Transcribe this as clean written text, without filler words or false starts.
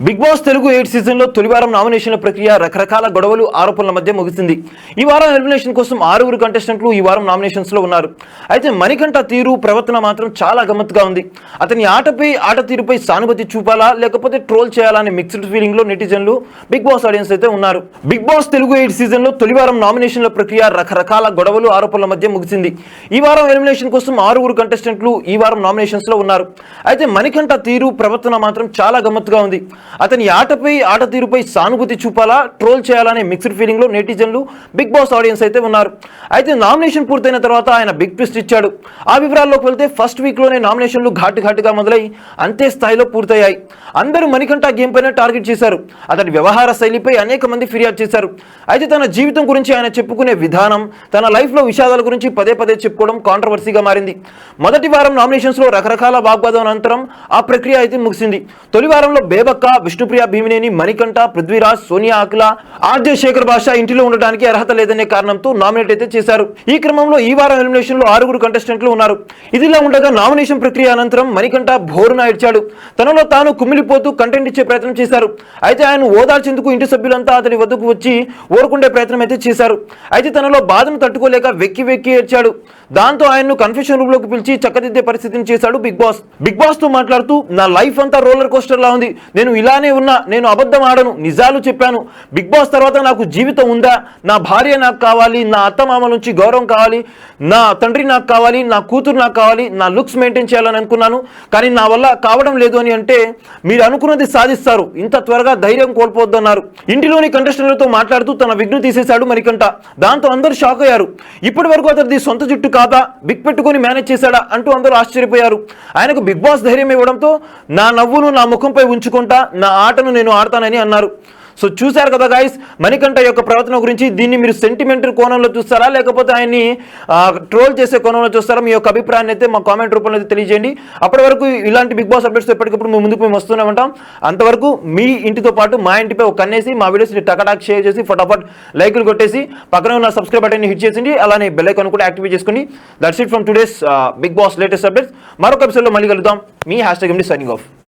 Big boss Telugu 8 సీజన్లో తొలివారం నామినేషన్ల ప్రక్రియ రకరకాల గొడవలు ఆరోపణల మధ్య ముగిసింది. ఈ వారం ఎలిమినేషన్ కోసం 6 కంటెస్టెంట్లు ఈ వారం నామినేషన్స్ లో ఉన్నారు. అయితే మణికంఠ తీరు ప్రవర్తన మాత్రం చాలా గమ్మత్తుగా ఉంది. అతని ఆట తీరుపై సానుభూతి చూపాలా లేకపోతే ట్రోల్ చేయాలా అనే మిక్స్డ్ ఫీలింగ్ లో నెటిజన్లు బిగ్ బాస్ ఆడియన్స్ అయితే ఉన్నారు. బిగ్ బాస్ తెలుగు 8 సీజన్లో తొలివారం నామినేషన్ల ప్రక్రియ రకరకాల గొడవలు ఆరోపణల మధ్య ముగిసింది. ఈ వారం ఎలిమినేషన్ కోసం 6 కంటెస్టెంట్లు ఈ వారం నామినేషన్స్ లో ఉన్నారు. అయితే మణికంఠ తీరు ప్రవర్తన మాత్రం చాలా గమ్మత్తుగా ఉంది. అతని ఆట తీరుపై సానుభూతి చూపాలా ట్రోల్ చేయాలనే మిక్స్డ్ ఫీలింగ్ లో నెటిజన్లు బిగ్ బాస్ ఆడియన్స్ అయితే ఉన్నారు. అయితే నామినేషన్ పూర్తయిన తర్వాత ఆయన బిగ్ ట్విస్ట్ ఇచ్చాడు. ఆ వివరాల్లోకి వెళ్తే ఫస్ట్ వీక్ లోనే నామినేషన్లు ఘాటుగా మొదలై అంతే స్థాయిలో పూర్తయ్యాయి. అందరూ మణికంఠ గేమ్ పైన టార్గెట్ చేశారు. అతని వ్యవహార శైలిపై అనేక మంది ఫిర్యాదు చేశారు. అయితే తన జీవితం గురించి ఆయన చెప్పుకునే విధానం, తన లైఫ్ లో విషాదాల గురించి పదే చెప్పుకోవడం కాంట్రవర్సీగా మారింది. మొదటి వారం నామినేషన్స్ లో రకరకాల వాగ్వాదం అనంతరం ఆ ప్రక్రియ అయితే ముగిసింది. తొలి వారంలో బేబక్క, విష్ణుప్రియ భీమినేని, మణికంఠ, పృథ్వీరాజ్, సోనియా ఆకుల, ఆర్జే శేఖర్ భాష ఇంటిలో ఉండడానికి అర్హత లేదనే కారణంతో నామినేట్ అయితే చేశారు. ఈ క్రమంలో ఈ వారం ఎలిమినేషన్ లో 6 కంటెస్టెంట్లు ఉన్నారు. ఇదిలా ఉండగా నామినేషన్ ప్రక్రియ అనంతరం మణికంఠ బోరున ఏడ్చాడు. తనలో తాను కుమిలిపోతూ కంటెంట్ ఇచ్చే ప్రయత్నం చేశారు. అయితే ఆయన ఓదార్చేందుకు ఇంటి సభ్యులంతా అతని వద్దకు వచ్చి ఓరుకుండే ప్రయత్నం అయితే చేశారు. అయితే తనలో బాధను తట్టుకోలేక వెక్కి ఏడ్చాడు. దాంతో ఆయన్ను కన్ఫ్యూషన్ రూమ్ లోకి పిలిచి చక్కదిద్దే పరిస్థితిని చేశాడు బిగ్ బాస్ తో మాట్లాడుతూ, నా లైఫ్ అంతా రోలర్ కోస్టర్ లా ఉంది. నేను ఇలానే ఉన్నా, నేను అబద్ధం ఆడను, నిజాలు చెప్పాను. బిగ్ బాస్ తర్వాత నాకు జీవితం ఉందా? నా భార్య నాకు కావాలి, నా అత్తమామ నుంచి గౌరవం కావాలి, నా తండ్రి నాకు కావాలి, నా కూతురు నాకు కావాలి, నా లుక్స్ మెయింటైన్ చేయాలని అనుకున్నాను, కానీ నా వల్ల కావడం లేదు అని అంటే మీరు అనుకున్నది సాధిస్తారు, ఇంత త్వరగా ధైర్యం కోల్పోవద్దన్నారు. ఇంటిలోని కంటెస్టెంట్లతో మాట్లాడుతూ తన విగ్ను తీసేశాడు మణికంఠ. దాంతో అందరూ షాక్ అయ్యారు. ఇప్పటి వరకు అతనిది సొంత జుట్టు కాదా, బిగ్ పెట్టుకుని మేనేజ్ చేశాడా అంటూ అందరూ ఆశ్చర్యపోయారు. ఆయనకు బిగ్ బాస్ ధైర్యం ఇవ్వడంతో నా నవ్వును నా ముఖంపై ఉంచుకుంటా, నా ఆటను నేను ఆడతానని అన్నారు. సో చూశారు కదా గాయస్ మణికంఠ యొక్క ప్రవర్తన గురించి. దీన్ని మీరు సెంటిమెంటల్ కోణంలో చూస్తారా లేకపోతే ఆయన్ని ట్రోల్ చేసే కోణంలో చూస్తారా? మీ యొక్క అభిప్రాయాన్ని అయితే మా కామెంట్ రూపంలో అయితే తెలియజేయండి. అప్పటి వరకు ఇలాంటి బిగ్ బాస్ అప్డేట్స్ ఎప్పటికప్పుడు మేము వస్తూనే ఉంటాం. అంతవరకు మీ ఇంటితో పాటు మా ఇంటిపై ఒక కన్నేసి మా వీడియోస్ని టకటాక్ షేర్ చేసి ఫటాఫట్ లైకులు కొట్టేసి పక్కన ఉన్న సబ్స్క్రైబ్ బటన్ని హిట్ చేసింది. అలానే బెల్ ఐకాన్ కూడా యాక్టివేట్ చేసుకోండి. That's it from today's Bigg Boss latest updates. మరొక ఎపిసోడ్లో మళ్ళీ కలుద్దాం. మీ #MD సైనింగ్ ఆఫ్.